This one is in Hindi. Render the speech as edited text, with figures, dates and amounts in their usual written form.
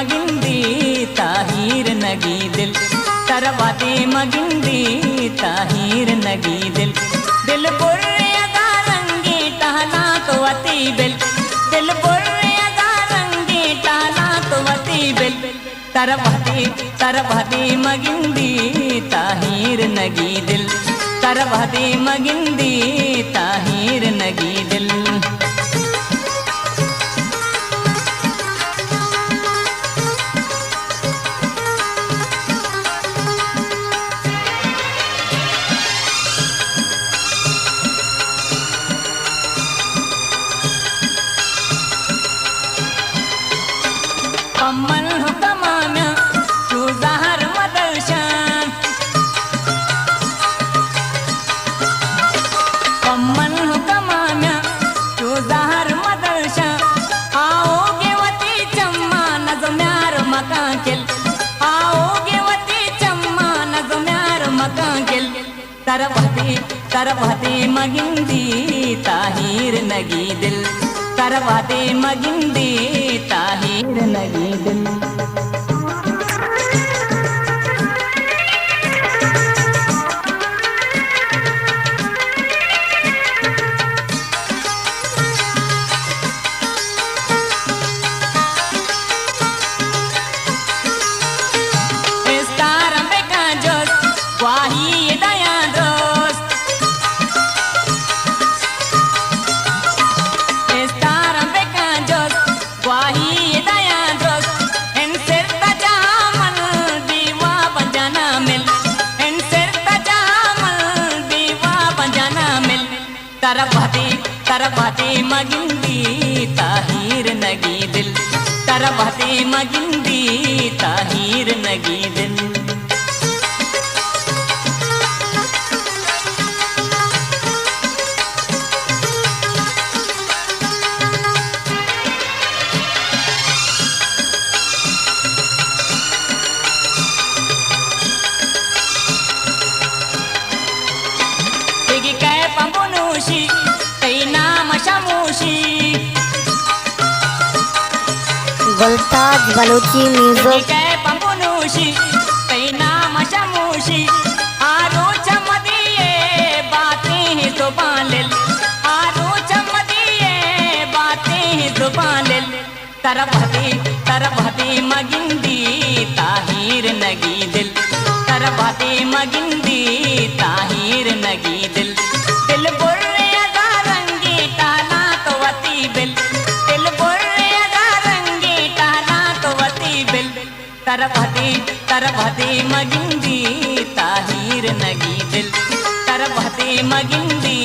मगिंदी ताहीर नगी दिल तरवाते मगिंदी ताहीर नगी दिल दिल बुर्रे अदा रंगी टहला तो अति बिल दिल बुर्रे अदा रंगी टहला तो अति बिल तरवाते मगिंदी ताहीर नगी दिल तरवाते मगिंदी ताहीर नगी दिल कमल हुकमाना तू ज़हर मदरशान कमल हुकमाना तू ज़हर मदरशान आओगे वती चम्मा नज़म्यार मकाकिल आओगे वती चम्मा नज़म्यार मकाकिल तरवाते मगिंदी ताहीर नगी दिल तरवाते मगिंदी ताहीर नगी दिल तरवाते मगिंदी ताहीर नगी दिल तरवाते मगिंदी ताहीर नगी दिल गुलताज बलूची म्यूजिक पंबुनूशी कई नाम शमूशी आरो चमदिए बातें जुबान ले आरो चमदिए बातें जुबान ले तरवाते मगिंदी ताहीर नगी दिल तरवाते मगिंदी ताहीर नगी दिल दिल बुर्रे अदा रंगी टाला तो अति बिल दिल बुर्रे अदा रंगी टाला तो अति बिल तरवाते मगिंदी ताहीर नगी दिल तरवाते मगिंदी